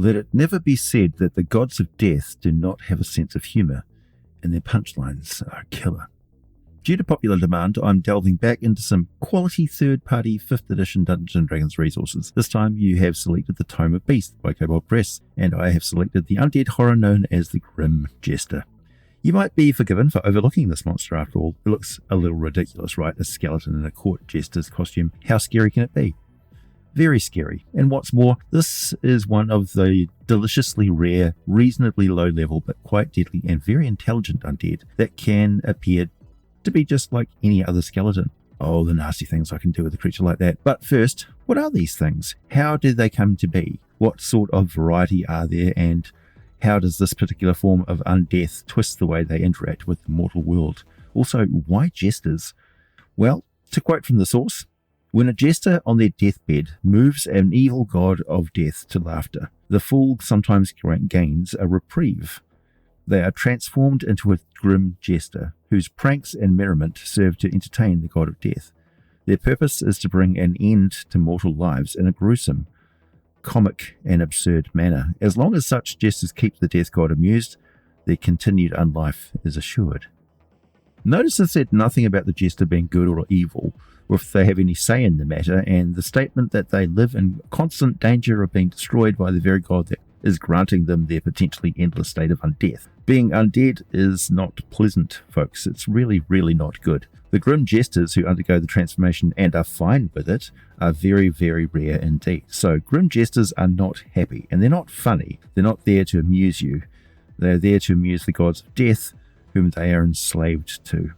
Let it never be said that the gods of death do not have a sense of humour, and their punchlines are killer. Due to popular demand, I'm delving back into some quality third-party 5th edition Dungeons & Dragons resources. This time you have selected the Tome of Beasts by Kobold Press, and I have selected the undead horror known as the Grim Jester. You might be forgiven for overlooking this monster after all. It looks a little ridiculous, right? A skeleton in a court jester's costume. How scary can it be? Very scary. And what's more, this is one of the deliciously rare, reasonably low level, but quite deadly and very intelligent undead that can appear to be just like any other skeleton. Oh, the nasty things I can do with a creature like that. But first, what are these things? How did they come to be? What sort of variety are there, and how does this particular form of undeath twist the way they interact with the mortal world? Also, why jesters? Well, to quote from the source, when a jester on their deathbed moves an evil god of death to laughter, the fool sometimes gains a reprieve. They are transformed into a grim jester, whose pranks and merriment serve to entertain the god of death. Their purpose is to bring an end to mortal lives in a gruesome, comic and absurd manner. As long as such jesters keep the death god amused, their continued unlife is assured. Notice it said nothing about the jester being good or evil, or if they have any say in the matter, and the statement that they live in constant danger of being destroyed by the very god that is granting them their potentially endless state of undeath. Being undead is not pleasant, folks. It's really, really not good. The grim jesters who undergo the transformation and are fine with it are very, very rare indeed. So grim jesters are not happy, and they're not funny. They're not there to amuse you. They're there to amuse the gods of death, whom they are enslaved to.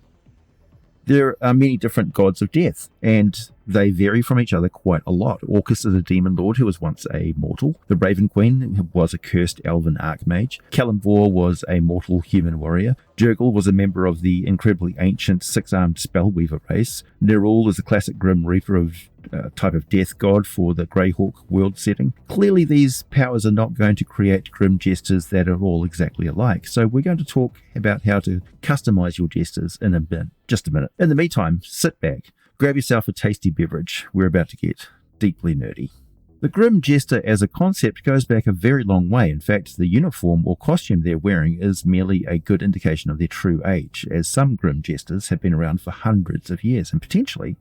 There are many different gods of death, and they vary from each other quite a lot. Orcus is a demon lord who was once a mortal. The ravenqueen was a cursed elven archmage. Kalimvor was a mortal human warrior. Jergal was a member of the incredibly ancient six-armed spellweaver race. Nerul is a classic grim reaper of type of death god for the greyhawk world setting. Clearly these powers are not going to create grim jesters that are all exactly alike, so we're going to talk about how to customize your jesters in just a minute. In the meantime, sit back, grab yourself a tasty beverage. We're about to get deeply nerdy. The Grim Jester as a concept goes back a very long way. In fact, the uniform or costume they're wearing is merely a good indication of their true age, as some Grim Jesters have been around for hundreds of years, and potentially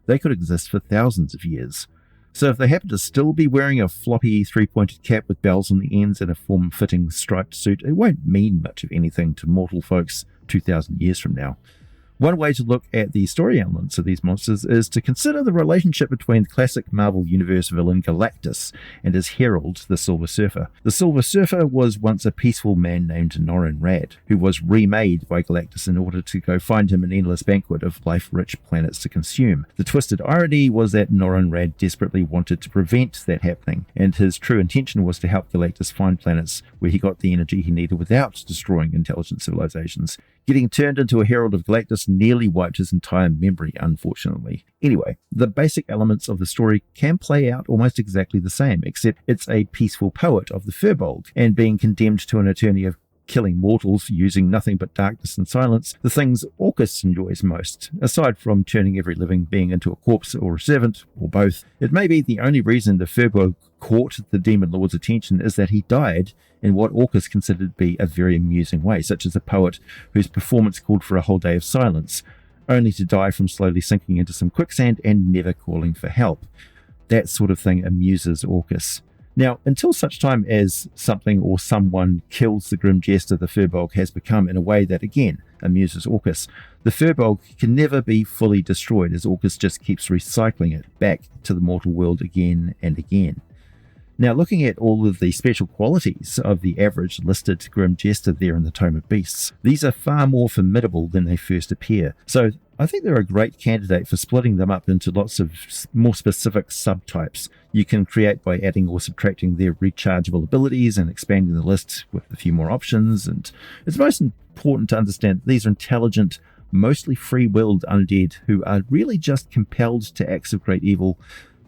they could exist for thousands of years. So if they happen to still be wearing a floppy three-pointed cap with bells on the ends and a form-fitting striped suit, it won't mean much of anything to mortal folks 2,000 years from now. One way to look at the story elements of these monsters is to consider the relationship between the classic Marvel Universe villain Galactus and his herald, the Silver Surfer. The Silver Surfer was once a peaceful man named Norrin Radd, who was remade by Galactus in order to go find him an endless banquet of life-rich planets to consume. The twisted irony was that Norrin Radd desperately wanted to prevent that happening, and his true intention was to help Galactus find planets where he got the energy he needed without destroying intelligent civilizations. Getting turned into a herald of Galactus nearly wiped his entire memory, unfortunately. Anyway, the basic elements of the story can play out almost exactly the same, except it's a peaceful poet of the Firbolg, and being condemned to an eternity of killing mortals using nothing but darkness and silence, the things Orcus enjoys most. Aside from turning every living being into a corpse or a servant, or both, it may be the only reason the Firbolg caught the Demon Lord's attention is that he died in what Orcus considered to be a very amusing way, such as a poet whose performance called for a whole day of silence, only to die from slowly sinking into some quicksand and never calling for help. That sort of thing amuses Orcus. Now, until such time as something or someone kills the Grim Jester, the Firbolg has become in a way that, again, amuses Orcus. The Firbolg can never be fully destroyed, as Orcus just keeps recycling it back to the mortal world again and again. Now, looking at all of the special qualities of the average listed Grim Jester there in the Tome of Beasts, these are far more formidable than they first appear. So I think they're a great candidate for splitting them up into lots of more specific subtypes you can create by adding or subtracting their rechargeable abilities and expanding the list with a few more options. And it's most important to understand that these are intelligent, mostly free-willed undead who are really just compelled to acts of great evil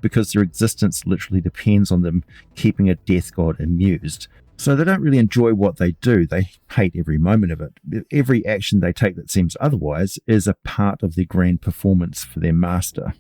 because their existence literally depends on them keeping a death god amused. So they don't really enjoy what they do. They hate every moment of it. Every action they take that seems otherwise is a part of their grand performance for their master.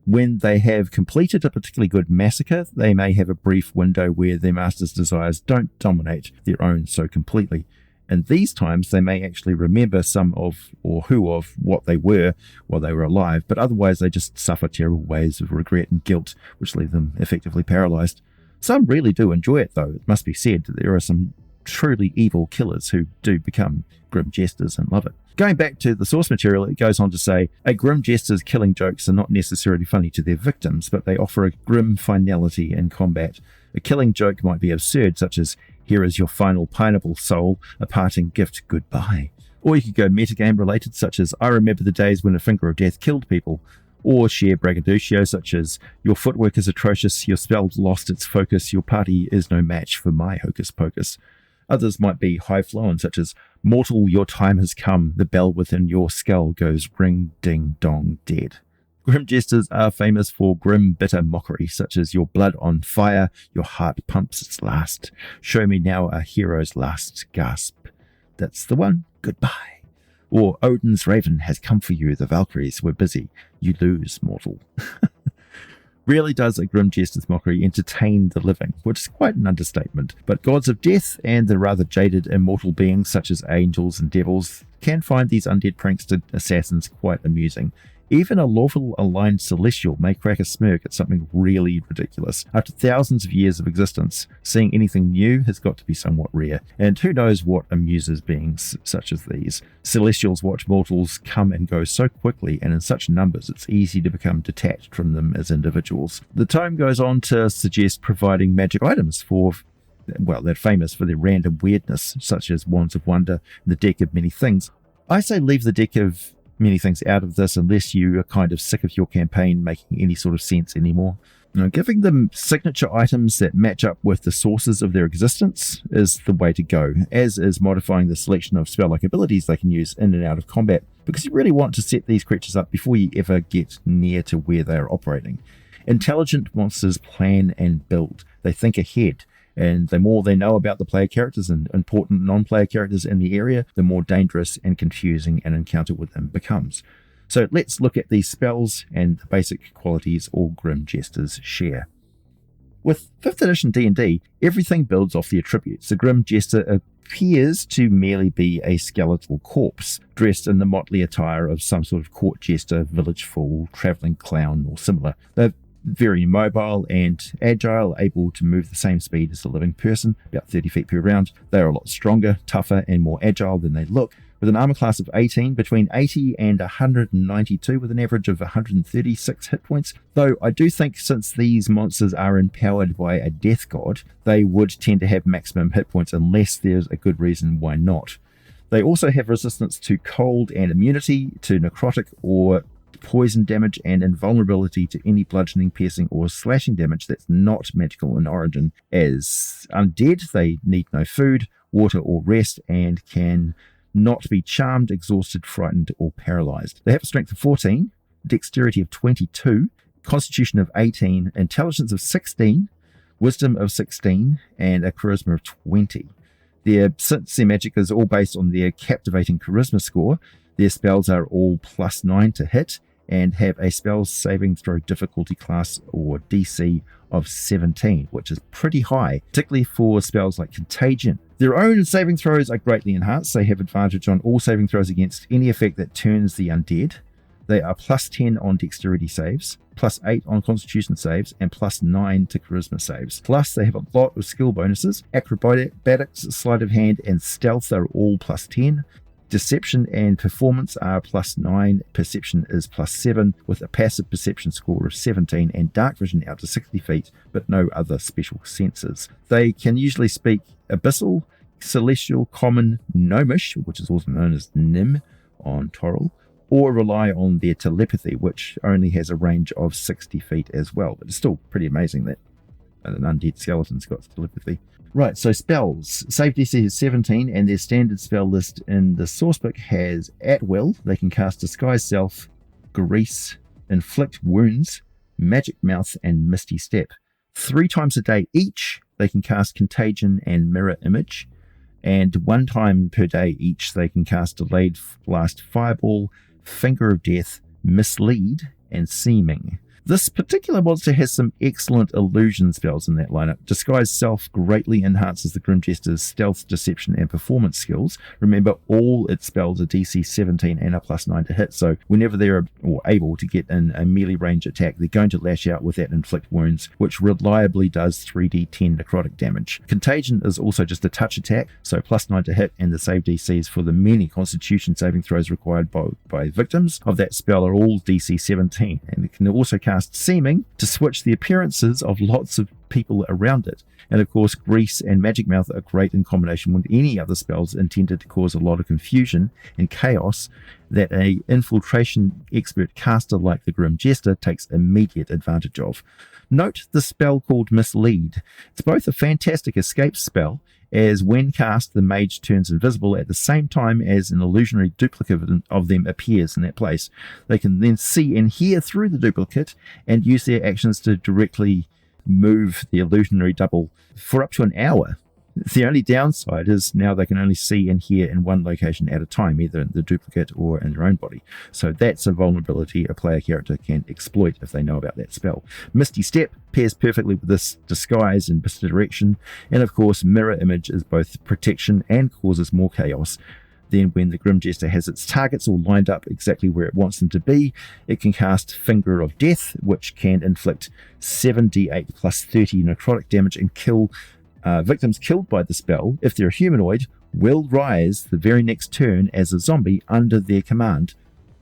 When they have completed a particularly good massacre, they may have a brief window where their master's desires don't dominate their own so completely. And these times, they may actually remember some of, or who of, what they were while they were alive, but otherwise they just suffer terrible waves of regret and guilt, which leave them effectively paralyzed. Some really do enjoy it, though. It must be said that there are some truly evil killers who do become grim jesters and love it. Going back to the source material, it goes on to say, a grim jester's killing jokes are not necessarily funny to their victims, but they offer a grim finality in combat. A killing joke might be absurd, such as, here is your final pineapple soul, a parting gift, goodbye. Or you could go metagame related, such as, I remember the days when a finger of death killed people. Or share braggadocio, such as, your footwork is atrocious, your spell lost its focus, your party is no match for my hocus pocus. Others might be high-flown, such as, mortal, your time has come, the bell within your skull goes ring, ding, dong, dead. Grim jesters are famous for grim, bitter mockery, such as, your blood on fire, your heart pumps its last. Show me now a hero's last gasp. That's the one, goodbye. Or, Odin's raven has come for you, the Valkyries were busy. You lose, mortal. Rarely does a grim jester's mockery entertain the living, which is quite an understatement, but gods of death and the rather jaded immortal beings such as angels and devils can find these undead prankster assassins quite amusing. Even a lawful aligned celestial may crack a smirk at something really ridiculous. After thousands of years of existence, seeing anything new has got to be somewhat rare, and who knows what amuses beings such as these. Celestials watch mortals come and go so quickly and in such numbers it's easy to become detached from them as individuals. The tome goes on to suggest providing magic items for, well, they're famous for their random weirdness, such as Wands of Wonder, the Deck of Many Things. I say leave the Deck of Many Things out of this unless you are kind of sick of your campaign making any sort of sense anymore. Now, giving them signature items that match up with the sources of their existence is the way to go, as is modifying the selection of spell-like abilities they can use in and out of combat, because you really want to set these creatures up before you ever get near to where they are operating. Intelligent monsters plan and build. They think ahead. And the more they know about the player characters and important non-player characters in the area, the more dangerous and confusing an encounter with them becomes. So let's look at these spells and the basic qualities all grim jesters share. With 5th edition D&D, everything builds off the attributes. The grim jester appears to merely be a skeletal corpse, dressed in the motley attire of some sort of court jester, village fool, travelling clown, or similar. They're very mobile and agile, able to move the same speed as a living person, about 30 feet per round. They are a lot stronger, tougher, and more agile than they look, with an armor class of 18, between 80 and 192, with an average of 136 hit points. Though I do think since these monsters are empowered by a death god, they would tend to have maximum hit points unless there's a good reason why not. They also have resistance to cold and immunity to necrotic or poison damage, and invulnerability to any bludgeoning, piercing, or slashing damage that's not magical in origin. As undead, they need no food, water, or rest, and can not be charmed, exhausted, frightened, or paralyzed. They have a strength of 14, dexterity of 22, constitution of 18, intelligence of 16, wisdom of 16, and a charisma of 20. Since their magic is all based on their captivating charisma score, their spells are all +9 to hit and have a spell saving throw difficulty class or DC of 17, which is pretty high, particularly for spells like Contagion. Their own saving throws are greatly enhanced. They have advantage on all saving throws against any effect that turns the undead. They are +10 on dexterity saves, +8 on constitution saves, and +9 to charisma saves. Plus, they have a lot of skill bonuses. Acrobatics, sleight of hand, and stealth are all +10. Deception and performance are +9, perception is +7, with a passive perception score of 17, and dark vision out to 60 feet, but no other special senses. They can usually speak Abyssal, Celestial, Common, Gnomish, which is also known as Nim on Toril, or rely on their telepathy, which only has a range of 60 feet as well, but it's still pretty amazing that an undead skeleton's got telepathy. Right, so spells. Save DC is 17, and their standard spell list in the sourcebook has At Will. They can cast Disguise Self, Grease, Inflict Wounds, Magic Mouth, and Misty Step. 3 times a day each, they can cast Contagion and Mirror Image, and 1 time per day each, they can cast Delayed Blast Fireball, Finger of Death, Mislead, and Seeming. This particular monster has some excellent illusion spells in that lineup. Disguise Self greatly enhances the Grim Jester's stealth, deception, and performance skills. Remember, all its spells are DC 17 and a +9 to hit, so whenever they're able to get in a melee range attack, they're going to lash out with that inflict wounds, which reliably does 3d10 necrotic damage. Contagion is also just a touch attack, so +9 to hit, and the save DCs for the many constitution saving throws required by victims of that spell are all DC 17, and it can also cast Seeming to switch the appearances of lots of people around it. And of course, Grease and Magic Mouth are great in combination with any other spells intended to cause a lot of confusion and chaos that a infiltration expert caster like the Grim Jester takes immediate advantage of. Note the spell called Mislead. It's both a fantastic escape spell, as when cast the mage turns invisible at the same time as an illusionary duplicate of them appears in that place. They can then see and hear through the duplicate and use their actions to directly move the illusionary double for up to an hour. The only downside is now they can only see and hear in one location at a time, either in the duplicate or in their own body. So that's a vulnerability a player character can exploit if they know about that spell. Misty Step pairs perfectly with this disguise and misdirection, and of course Mirror Image is both protection and causes more chaos. Then when the Grim Jester has its targets all lined up exactly where it wants them to be, it can cast Finger of Death, which can inflict 7d8 plus 30 necrotic damage and kill victims killed by the spell, if they're humanoid, will rise the very next turn as a zombie under their command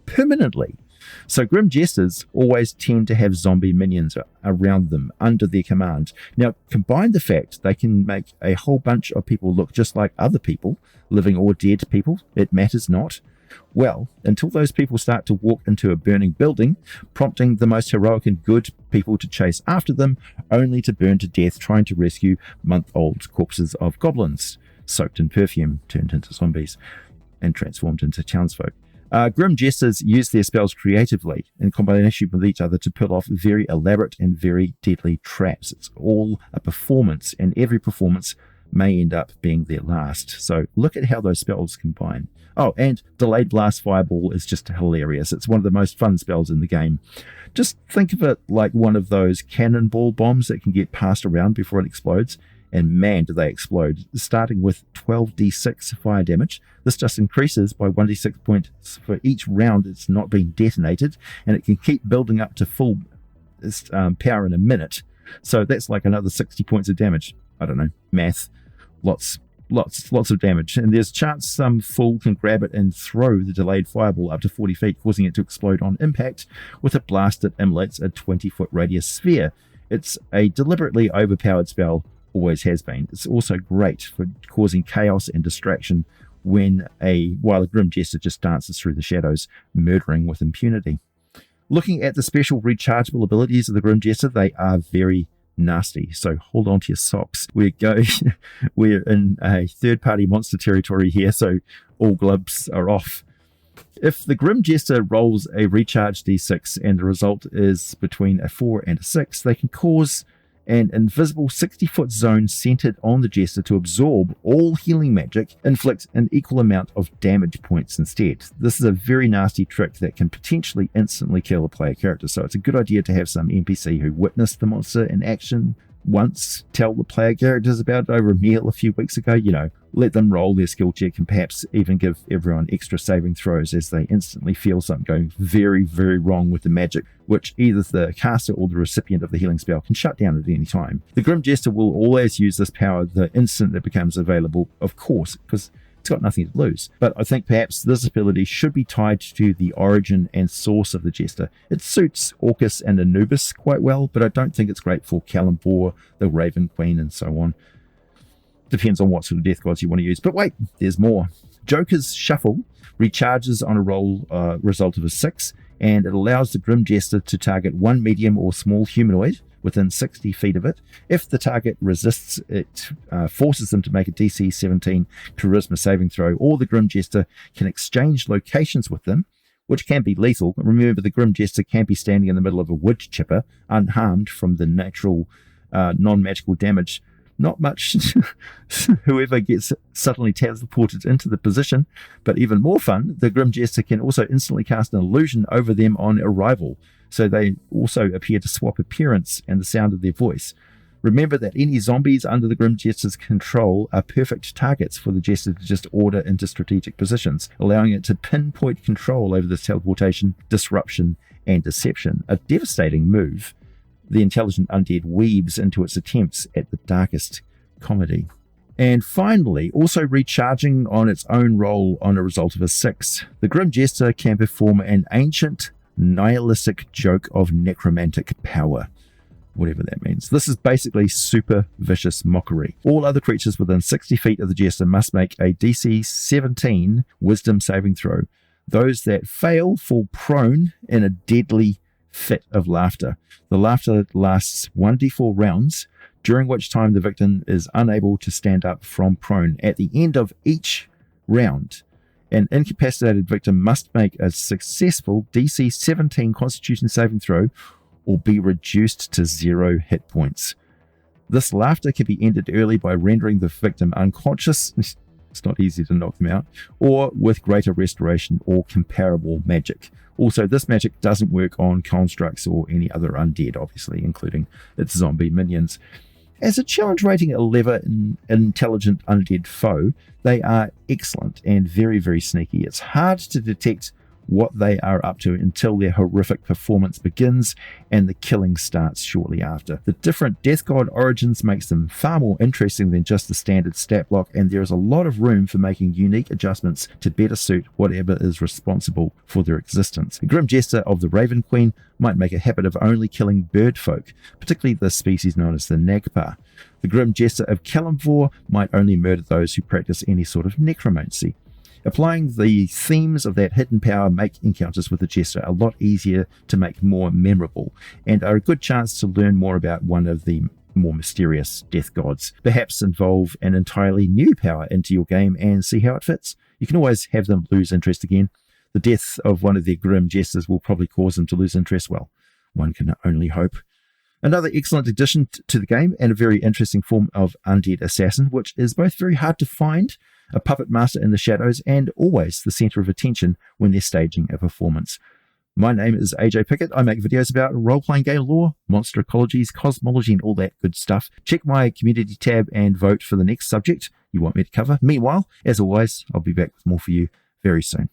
permanently. So Grim Jesters always tend to have zombie minions around them under their command. Now, combine the fact they can make a whole bunch of people look just like other people, living or dead people, it matters not. Well, until those people start to walk into a burning building, prompting the most heroic and good people to chase after them, only to burn to death trying to rescue month-old corpses of goblins, soaked in perfume, turned into zombies, and transformed into townsfolk. Grim Jesters use their spells creatively in combination with each other to pull off very elaborate and very deadly traps. It's all a performance, and every performance may end up being their last. So look at how those spells combine. Oh, and Delayed Blast Fireball is just hilarious. It's one of the most fun spells in the game. Just think of it like one of those cannonball bombs that can get passed around before it explodes. And man, do they explode. Starting with 12d6 fire damage, this just increases by 1d6 points for each round it's not being detonated, and it can keep building up to full power in a minute. So that's like another 60 points of damage. I don't know, math. Lots of damage, and there's a chance some fool can grab it and throw the delayed fireball up to 40 feet, causing it to explode on impact with a blast that emulates a 20-foot radius sphere. It's a deliberately overpowered spell, always has been. It's also great for causing chaos and distraction while a Grim Jester just dances through the shadows, murdering with impunity. Looking at the special rechargeable abilities of the Grim Jester, they are very nasty, so hold on to your socks. We're in a third-party monster territory here, so all gloves are off. If the Grim Jester rolls a recharge d6 and the result is between a 4 and a 6, they can cause an invisible 60-foot zone centered on the Jester to absorb all healing magic, inflict an equal amount of damage points instead. This is a very nasty trick that can potentially instantly kill a player character, so it's a good idea to have some NPC who witnessed the monster in action once, tell the player characters about it over a meal a few weeks ago, let them roll their skill check and perhaps even give everyone extra saving throws as they instantly feel something going very, very wrong with the magic, which either the caster or the recipient of the healing spell can shut down at any time. The Grim Jester will always use this power the instant it becomes available, of course, because it's got nothing to lose. But I think perhaps this ability should be tied to the origin and source of the Jester. It suits Orcus and Anubis quite well, but I don't think it's great for Kalambor, the Ravenqueen, and so on. Depends on what sort of death gods you want to use. But wait, there's more. Joker's Shuffle recharges on a roll result of a 6, and it allows the Grim Jester to target one medium or small humanoid within 60 feet of it. If the target resists, it forces them to make a DC 17 charisma saving throw, or the Grim Jester can exchange locations with them, which can be lethal. Remember, the Grim Jester can be standing in the middle of a wood chipper, unharmed from the natural non-magical damage. Not much whoever gets suddenly teleported into the position, but even more fun, the Grim Jester can also instantly cast an illusion over them on arrival. so they also appear to swap appearance and the sound of their voice. Remember that any zombies under the Grim Jester's control are perfect targets for the Jester to just order into strategic positions, allowing it to pinpoint control over this teleportation, disruption, and deception. A devastating move the intelligent undead weaves into its attempts at the darkest comedy. And finally, also recharging on its own roll on a result of a 6, the Grim Jester can perform an ancient, nihilistic joke of necromantic power, whatever that means. This is basically super vicious mockery. All other creatures within 60 feet of the Jester must make a DC 17 wisdom saving throw. Those that fail fall prone in a deadly fit of laughter. The laughter lasts 1d4 rounds, during which time the victim is unable to stand up from prone. At the end of each round, an incapacitated victim must make a successful DC 17 Constitution saving throw or be reduced to 0 hit points. This laughter can be ended early by rendering the victim unconscious, it's not easy to knock them out, or with greater restoration or comparable magic. Also, this magic doesn't work on constructs or any other undead, obviously, including its zombie minions. As a challenge rating 11 intelligent undead foe, they are excellent and very, very sneaky. It's hard to detect what they are up to until their horrific performance begins and the killing starts shortly after. The different Death God origins makes them far more interesting than just the standard stat block, and there is a lot of room for making unique adjustments to better suit whatever is responsible for their existence. The Grim Jester of the Ravenqueen might make a habit of only killing bird folk, particularly the species known as the Nagpar. The Grim Jester of Kalimvor might only murder those who practice any sort of necromancy. Applying the themes of that hidden power make encounters with the Jester a lot easier to make more memorable, and are a good chance to learn more about one of the more mysterious death gods. Perhaps involve an entirely new power into your game and see how it fits. You can always have them lose interest again. The death of one of their Grim Jesters will probably cause them to lose interest. Well, one can only hope. Another excellent addition to the game, and a very interesting form of undead assassin, which is both very hard to find, a puppet master in the shadows, and always the center of attention when they're staging a performance. My name is AJ Pickett. I make videos about role-playing game lore, monster ecologies, cosmology, and all that good stuff. Check my community tab and vote for the next subject you want me to cover. Meanwhile, as always, I'll be back with more for you very soon.